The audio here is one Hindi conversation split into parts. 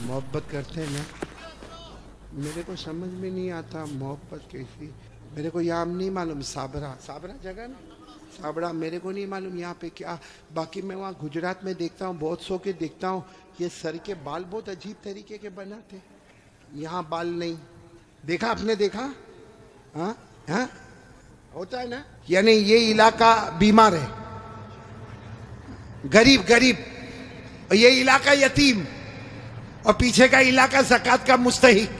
मोहब्बत करते हैं ना, मेरे को समझ में नहीं आता मोहब्बत कैसी। मेरे को यहाँ नहीं मालूम, साबरा साबरा जगह ना, साबरा मेरे को नहीं मालूम यहाँ पे क्या। बाकी मैं वहाँ गुजरात में देखता हूँ, बहुत सौ के देखता हूँ, ये सर के बाल बहुत अजीब तरीके के बनाते, यहाँ बाल नहीं। देखा आपने, देखा? हाँ हाँ, होता है ना। यानी ये इलाका बीमार है, गरीब गरीब, ये इलाका यतीम, और पीछे का इलाका ज़कात का मुस्तहिक।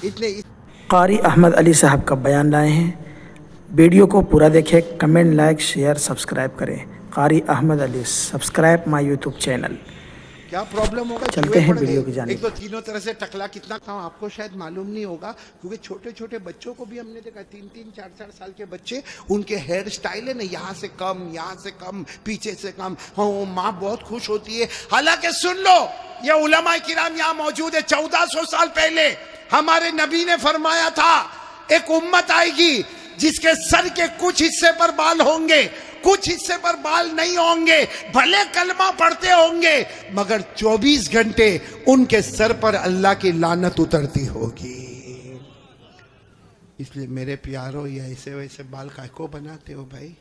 इतने कारी अहमद अली साहब का बयान लाए हैं। वीडियो को पूरा देखें, कमेंट, लाइक, शेयर, सब्सक्राइब करें। Qari Ahmad Ali, subscribe my YouTube channel. क्या प्रॉब्लम होगा? चलते हैं वीडियो की जानिब। एक तो तीनों तरह से टकला कितना खाओ आपको शायद मालूम नहीं होगा, क्योंकि छोटे छोटे बच्चों को भी हमने देखा, 3-3, 4-4 साल के बच्चे, उनके हेयर स्टाइल है ना, यहाँ से कम, यहाँ से कम, पीछे से कम। हाँ, माँ बहुत खुश होती है। हालांकि सुन लो, ये उलमा किराम यहाँ मौजूद है। 1400 साल पहले हमारे नबी ने फरमाया था, एक उम्मत आएगी जिसके सर के कुछ हिस्से पर बाल होंगे, कुछ हिस्से पर बाल नहीं होंगे, भले कलमा पढ़ते होंगे, मगर 24 घंटे उनके सर पर अल्लाह की लानत उतरती होगी। इसलिए मेरे प्यारो, ये ऐसे वैसे बाल काहे बनाते हो भाई?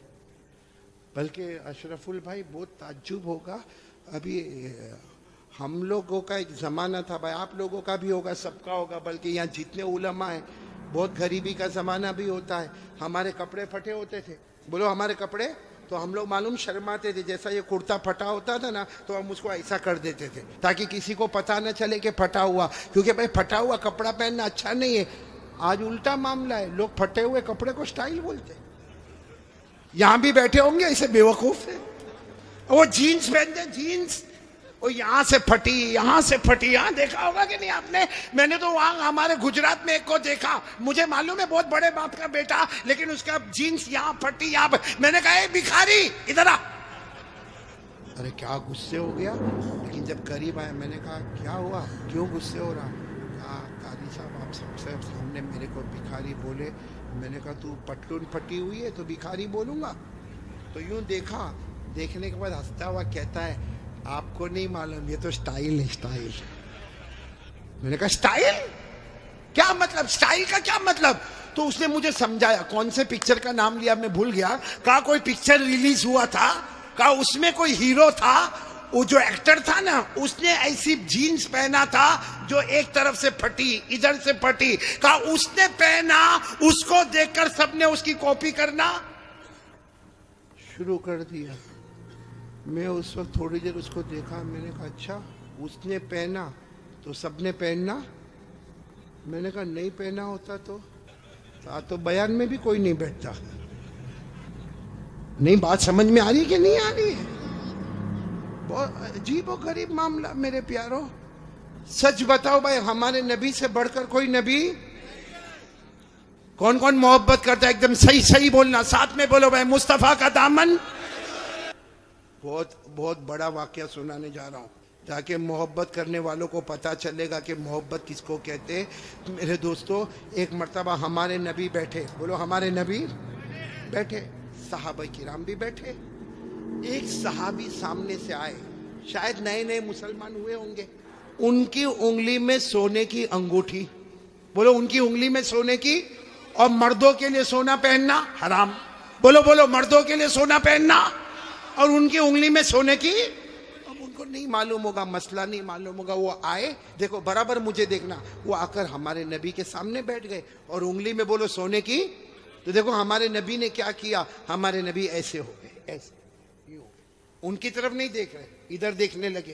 बल्कि अशरफुल भाई, बहुत ताज्जुब होगा। अभी हम लोगों का एक जमाना था भाई, आप लोगों का भी होगा, सबका होगा, बल्कि यहाँ जितने उलमा है, बहुत गरीबी का जमाना भी होता है। हमारे कपड़े फटे होते थे, बोलो हमारे कपड़े, तो हम लोग मालूम शर्माते थे। जैसा ये कुर्ता फटा होता था ना, तो हम उसको ऐसा कर देते थे ताकि किसी को पता न चले कि फटा हुआ, क्योंकि भाई फटा हुआ कपड़ा पहनना अच्छा नहीं है। आज उल्टा मामला है, लोग फटे हुए कपड़े को स्टाइल बोलते हैं। यहाँ भी बैठे होंगे ऐसे बेवकूफ है, वो जीन्स पहनते, जीन्स वो यहाँ से फटी, यहाँ से फटी। यहाँ देखा होगा कि नहीं आपने? मैंने तो वहां हमारे गुजरात में एक को देखा, मुझे मालूम है बहुत बड़े बाप का बेटा, लेकिन उसका जीन्स यहाँ फटी, यहाँ पर। मैंने कहा, भिखारी इधर आ। अरे क्या गुस्से हो गया, लेकिन जब करीब आया मैंने कहा, क्या हुआ, क्यों गुस्से हो रहा? कहा, कारी साहब आप सबसे सामने मेरे को भिखारी बोले। मैंने कहा, तू पटलून फटी हुई है तो भिखारी बोलूंगा? तो यूं देखा, देखने के बाद हंसता हुआ कहता है, आपको नहीं मालूम, ये तो स्टाइल है, स्टाइल। मैंने कहा, स्टाइल क्या मतलब? स्टाइल का क्या मतलब? तो उसने मुझे समझाया, कौन से पिक्चर का नाम लिया मैं भूल गया। कहा कोई पिक्चर रिलीज हुआ था, कहा उसमें कोई हीरो था, वो जो एक्टर था ना, उसने ऐसी जीन्स पहना था जो एक तरफ से फटी, इधर से फटी। कहा उसने पहना, उसको देखकर सबने उसकी कॉपी करना शुरू कर दिया। मैं उस वक्त थोड़ी देर उसको देखा, मैंने कहा, अच्छा उसने पहना तो सबने पहनना? मैंने कहा, नहीं पहना होता तो बयान में भी कोई नहीं बैठता। नहीं, बात समझ में आ रही कि नहीं आ रही है? बहुत अजीब और गरीब मामला मेरे प्यारो। सच बताओ भाई, हमारे नबी से बढ़कर कोई नबी? कौन कौन मोहब्बत करता है? एकदम सही सही बोलना, साथ में बोलो भाई, मुस्तफा का दामन। बहुत बहुत बड़ा वाकया सुनाने जा रहा हूँ, ताकि मोहब्बत करने वालों को पता चलेगा कि मोहब्बत किसको कहते हैं। मेरे दोस्तों, एक मर्तबा हमारे नबी बैठे, बोलो हमारे नबी बैठे, सहाबा किराम भी बैठे। एक सहाबी सामने से आए, शायद नए नए मुसलमान हुए होंगे। उनकी उंगली में सोने की अंगूठी, बोलो उनकी उंगली में सोने की, और मर्दों के लिए सोना पहनना हराम। बोलो बोलो, मर्दों के लिए सोना पहनना और उनकी उंगली में सोने की। अब उनको नहीं मालूम होगा, मसला नहीं मालूम होगा। वो आए, देखो बराबर मुझे देखना, वो आकर हमारे नबी के सामने बैठ गए और उंगली में बोलो सोने की। तो देखो हमारे नबी ने क्या किया, हमारे नबी ऐसे हो गए, ऐसे यूं, उनकी तरफ नहीं देख रहे, इधर देखने लगे।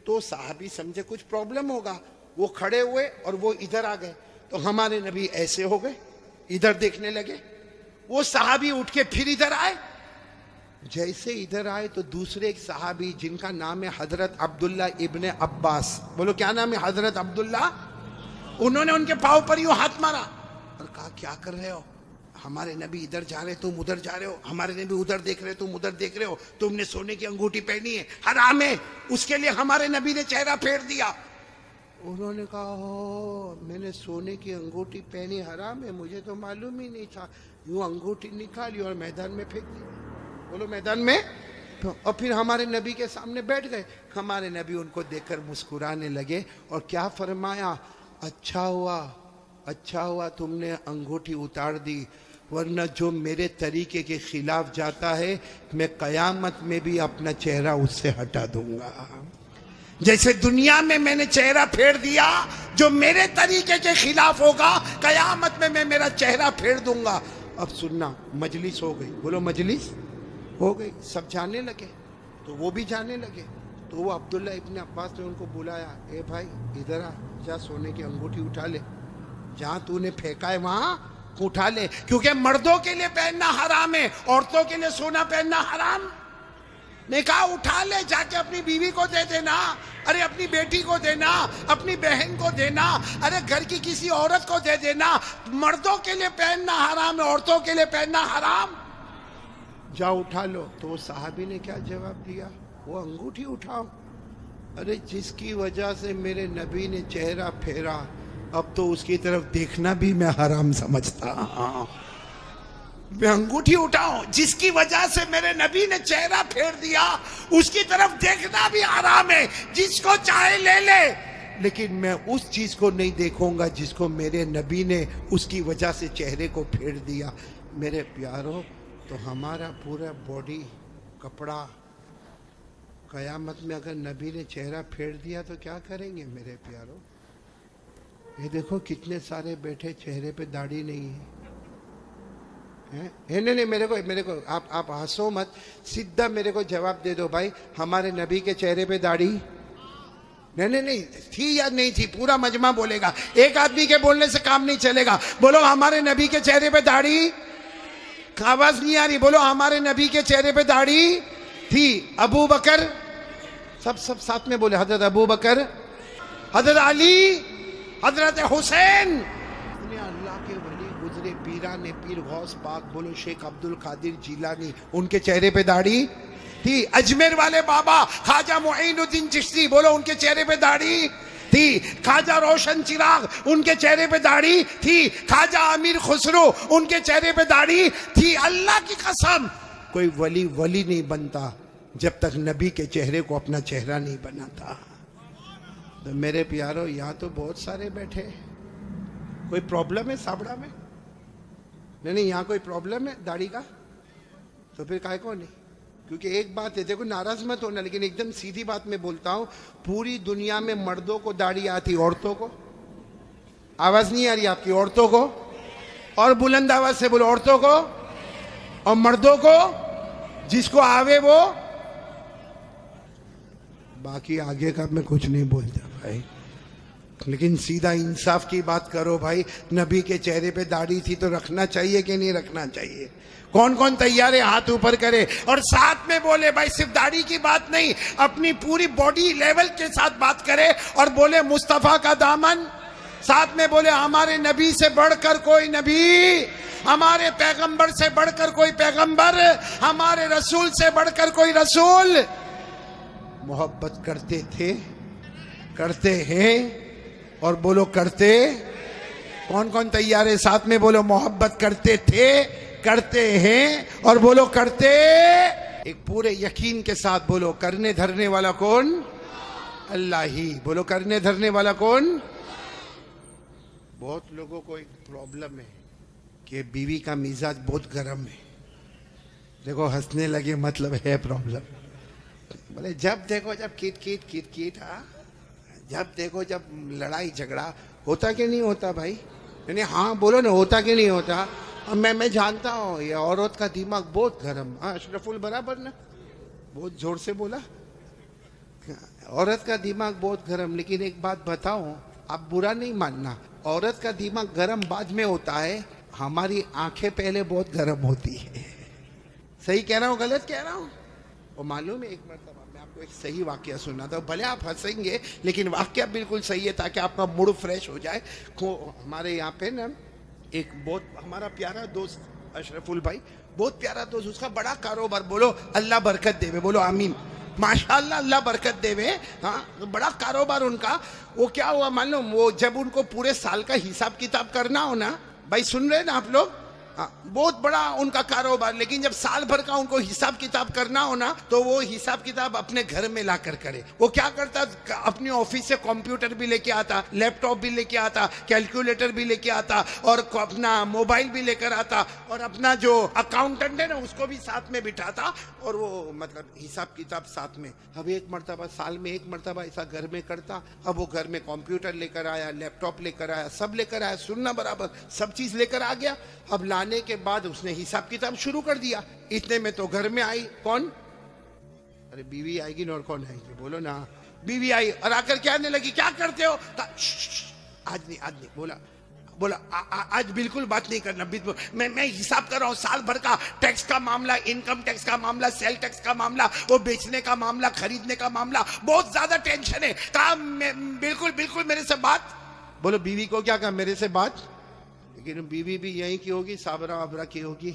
तो साहबी समझे कुछ प्रॉब्लम होगा, वो खड़े हुए और वो इधर आ गए। तो हमारे नबी ऐसे हो गए, इधर देखने लगे। वो साहबी उठ के फिर इधर आए। जैसे इधर आए तो दूसरे एक सहाबी, जिनका नाम है हजरत अब्दुल्ला इब्ने अब्बास, बोलो क्या नाम है? हजरत अब्दुल्ला। उन्होंने उनके पांव पर यूं हाथ मारा और कहा, क्या कर रहे हो? हमारे नबी इधर जा रहे, तुम उधर जा रहे हो। हमारे नबी उधर देख रहे, तुम उधर देख रहे हो। तुमने सोने की अंगूठी पहनी है, हराम है। उसके लिए हमारे नबी ने चेहरा फेर दिया। उन्होंने कहा, हो मैंने सोने की अंगूठी पहनी, हराम है? मुझे तो मालूम ही नहीं था। यूं अंगूठी निकाली और मैदान में फेंक दी। बोलो मैदान में और फिर हमारे नबी के सामने बैठ गए। हमारे नबी उनको देखकर मुस्कुराने लगे और क्या फरमाया, अच्छा हुआ तुमने अंगूठी उतार दी, वरना जो मेरे तरीके के खिलाफ जाता है मैं कयामत में भी अपना चेहरा उससे हटा दूंगा। जैसे दुनिया में मैंने चेहरा फेर दिया, जो मेरे तरीके के खिलाफ होगा कयामत में मैं मेरा चेहरा फेर दूंगा। अब सुनना, मजलिस हो गई, बोलो मजलिस हो गई, सब जाने लगे, तो वो भी जाने लगे। तो वो अब्दुल्ला इब्न अब्बास ने उनको बुलाया, ए भाई इधर आ, जा सोने की अंगूठी उठा ले, जहां तूने फेंका है वहां उठा ले, क्योंकि मर्दों के लिए पहनना हराम है, औरतों के लिए सोना पहनना हराम। ने कहा उठा ले, जाके अपनी बीवी को दे देना, अरे अपनी बेटी को देना, अपनी बहन को देना, अरे घर की किसी औरत को दे देना। मर्दों के लिए पहनना हराम है, औरतों के लिए पहनना हराम। जाओ उठा लो। तो वो साहबी ने क्या जवाब दिया, वो अंगूठी उठाओ। अरे जिसकी वजह से मेरे नबी ने चेहरा फेरा, अब तो उसकी तरफ देखना भी मैं हराम समझता। मैं अंगूठी उठाऊं, जिसकी वजह से मेरे नबी ने चेहरा फेर दिया, उसकी तरफ देखना भी हराम है। जिसको चाहे ले ले, लेकिन मैं उस चीज को नहीं देखूंगा जिसको मेरे नबी ने उसकी वजह से चेहरे को फेर दिया। मेरे प्यारों, तो हमारा पूरा बॉडी कपड़ा कयामत में अगर नबी ने चेहरा फेर दिया तो क्या करेंगे मेरे प्यारों? ये देखो कितने सारे बैठे, चेहरे पे दाढ़ी नहीं है। नहीं मेरे को आप हंसो मत, सीधा मेरे को जवाब दे दो भाई, हमारे नबी के चेहरे पे दाढ़ी नहीं थी या नहीं थी? पूरा मजमा बोलेगा, एक आदमी के बोलने से काम नहीं चलेगा। बोलो हमारे नबी के चेहरे पे दाढ़ी, आवाज नहीं आ रही, बोलो हमारे नबी के चेहरे पे दाढ़ी थी। अबू बकर, सब साथ में बोले, हजरत अबू बकर, हजरत अली, हजरत हुसैन, अल्लाह के वली गुजरे पीराने पीर गौस पाक, बोलो शेख अब्दुल कादिर जिलानी, उनके चेहरे पे दाढ़ी थी। अजमेर वाले बाबा ख्वाजा मुईनुद्दीन चिश्ती, बोलो उनके चेहरे पे दाढ़ी थी। ख्वाजा रोशन चिराग, उनके चेहरे पे दाढ़ी थी। ख्वाजा अमीर खुसरो, उनके चेहरे पे दाढ़ी थी। अल्लाह की कसम, कोई वली नहीं बनता जब तक नबी के चेहरे को अपना चेहरा नहीं बनाता। तो मेरे प्यारों, यहाँ तो बहुत सारे बैठे, कोई प्रॉब्लम है साबड़ा में? नहीं यहाँ कोई प्रॉब्लम है दाढ़ी का? तो फिर काय को नहीं? क्योंकि एक बात है, देखो नाराज मत होना, लेकिन एकदम सीधी बात मैं बोलता हूं, पूरी दुनिया में मर्दों को दाढ़ी आती, औरतों को आवाज नहीं आ रही आपकी? औरतों को, और बुलंद आवाज से बोलो, औरतों को और मर्दों को, जिसको आवे वो। बाकी आगे का मैं कुछ नहीं बोलता भाई, लेकिन सीधा इंसाफ की बात करो भाई। नबी के चेहरे पे दाढ़ी थी तो रखना चाहिए कि नहीं रखना चाहिए? कौन कौन तैयार है हाथ ऊपर करे और साथ में बोले भाई, सिर्फ दाढ़ी की बात नहीं, अपनी पूरी बॉडी लेवल के साथ बात करे और बोले मुस्तफा का दामन, साथ में बोले हमारे नबी से बढ़कर कोई नबी, हमारे पैगंबर से बढ़कर कोई पैगंबर, हमारे रसूल से बढ़कर कोई रसूल। मोहब्बत करते थे, करते हैं, और बोलो करते। कौन कौन तैयार है? साथ में बोलो मोहब्बत करते थे, करते हैं, और बोलो करते। एक पूरे यकीन के साथ बोलो, करने धरने वाला कौन? अल्लाह ही। बोलो करने धरने वाला कौन? बहुत लोगों को एक प्रॉब्लम है कि बीवी का मिजाज बहुत गर्म है। देखो हंसने लगे, मतलब है प्रॉब्लम। बोले जब देखो जब किट हाँ, जब देखो जब लड़ाई झगड़ा होता कि नहीं होता भाई? नहीं हाँ बोलो ना, होता कि नहीं होता? मैं जानता हूँ ये औरत का दिमाग बहुत गर्म। हाँ अशरफुल बराबर ना, बहुत जोर से बोला, औरत का दिमाग बहुत गर्म। लेकिन एक बात बताऊं, आप बुरा नहीं मानना, औरत का दिमाग गर्म बाद में होता है, हमारी आंखें पहले बहुत गर्म होती है। सही कह रहा हूँ गलत कह रहा हूँ? वो मालूम है, एक मरतबा मैं आपको एक सही वाकया सुनाता हूँ, भले आप हंसेंगे लेकिन वाकया बिल्कुल सही है, ताकि आपका मूड फ्रेश हो जाए। हमारे यहाँ पे ना एक बहुत हमारा प्यारा दोस्त अशरफुल भाई, बहुत प्यारा दोस्त, उसका बड़ा कारोबार, बोलो अल्लाह बरकत देवे, बोलो आमीन, माशाल्लाह अल्लाह बरकत देवे। हाँ तो बड़ा कारोबार उनका। वो क्या हुआ मालूम, वो जब उनको पूरे साल का हिसाब किताब करना हो ना, भाई सुन रहे ना आप लोग, बहुत बड़ा उनका कारोबार, लेकिन जब साल भर का उनको हिसाब किताब करना हो ना, तो वो हिसाब किताब अपने घर में ला कर करे। वो क्या करता, अपने ऑफिस से कंप्यूटर भी लेके आता, लैपटॉप भी लेके आता, कैलकुलेटर भी लेके आता, और अपना मोबाइल भी लेकर आता, और अपना जो अकाउंटेंट है ना उसको भी साथ में बिठाता, और वो मतलब हिसाब किताब साथ में। अब एक मरतबा साल में एक मरतबा ऐसा घर में करता। अब वो घर में कंप्यूटर लेकर आया, लैपटॉप लेकर आया, सब लेकर आया, सुनना बराबर सब चीज लेकर आ गया। अब लाने के बाद उसने हिसाब किताब शुरू कर दिया। इतने में तो घर में आई कौन, अरे बीवी आएगी ना, और कौन आएगी बोलो ना, बीवी आई और आकर कहने लगी क्या करते हो। आज नहीं बोला आज बिल्कुल बात नहीं करना, मैं हिसाब कर रहा हूँ साल भर का टैक्स का मामला, इनकम टैक्स का मामला, सेल टैक्स का मामला, वो बेचने का मामला, खरीदने का मामला, बहुत ज्यादा टेंशन है। कहा बिल्कुल मेरे से बात। बोलो बीवी को क्या कहा, मेरे से बात। लेकिन बीवी भी यही की होगी, साबरा वाबरा की होगी।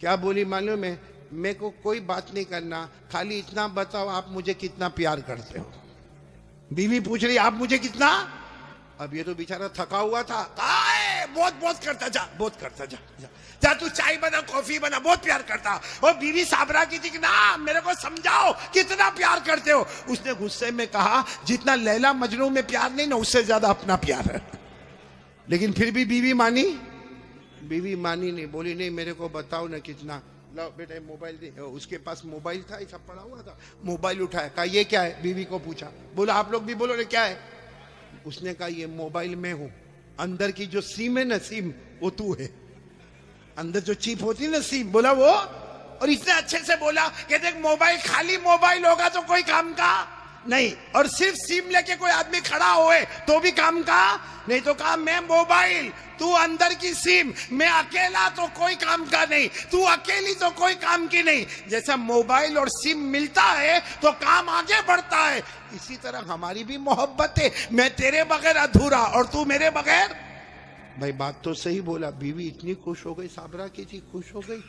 क्या बोली मालूम है, मेरे को कोई बात नहीं करना, खाली इतना बताओ आप मुझे कितना प्यार करते हो। बीवी पूछ रही आप मुझे कितना। अब ये तो बेचारा थका हुआ था, बहुत करता जा, बहुत करता जा तू चाय बना, कॉफी बना, बहुत प्यार करता। और बीवी साबरा की थी कि ना मेरे को समझाओ कितना प्यार करते हो। उसने गुस्से में कहा जितना लैला मजनू में प्यार नहीं ना, उससे ज्यादा अपना प्यार है। लेकिन फिर भी बीवी मानी नहीं, बोली नहीं मेरे को बताओ ना कितना। लो बेटे मोबाइल दे। उसके पास मोबाइल था, ऐसा पड़ा हुआ था, मोबाइल उठाया, कहा ये क्या है, बीवी को पूछा। बोला आप लोग भी बोलो रे क्या है। उसने कहा ये मोबाइल में हूं, अंदर की जो सिम है ना, सिम वो तू है, अंदर जो चिप होती है ना सिम, बोला वो। और इतने अच्छे से बोला कि देख मोबाइल, खाली मोबाइल होगा तो कोई काम का नहीं, और सिर्फ सिम लेके कोई आदमी खड़ा होए तो भी काम का नहीं। तो कहा मैं मोबाइल, तू अंदर की सिम, मैं अकेला तो कोई काम का नहीं, तू अकेली तो कोई काम की नहीं। जैसा मोबाइल और सिम मिलता है तो काम आगे बढ़ता है, इसी तरह हमारी भी मोहब्बत है। मैं तेरे बगैर अधूरा और तू मेरे बगैर। भाई बात तो सही बोला। बीवी इतनी खुश हो गई, साबरा की थी, खुश हो गई,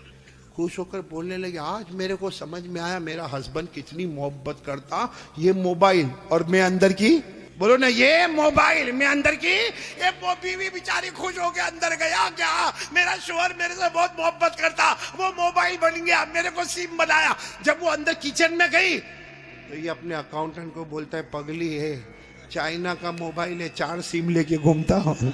खुश होकर बोलने लगे आज मेरे को समझ में आया मेरा हस्बैंड कितनी मोहब्बत करता। ये मोबाइल और मैं अंदर की, बोलो ना, ये मोबाइल मैं अंदर की। ये बीवी बेचारी खुश हो गया, अंदर गया क्या, मेरा शोहर मेरे से बहुत मोहब्बत करता, वो मोबाइल बन गया, मेरे को सिम बनाया। जब वो अंदर किचन में गई तो ये अपने अकाउंटेंट को बोलता है पगली है, चाइना का मोबाइल है, 4 सिम लेके घूमता हूँ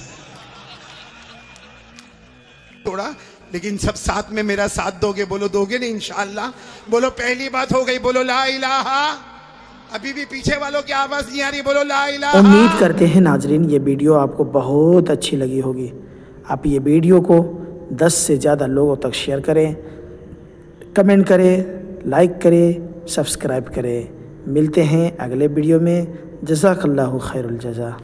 थोड़ा, लेकिन सब साथ में मेरा साथ दोगे। बोलो दोगे नहीं इंशाअल्लाह। बोलो पहली बात हो गई, बोलो ला इलाहा। अभी भी पीछे वालों की आवाज नहीं आ रही, बोलो ला इलाहा। उम्मीद करते हैं नाजरीन ये वीडियो आपको बहुत अच्छी लगी होगी। आप ये वीडियो को 10 से ज़्यादा लोगों तक शेयर करें, कमेंट करें, लाइक करें, सब्सक्राइब करें। मिलते हैं अगले वीडियो में। जज़ाकल्लाहु खैरुल जज़ा।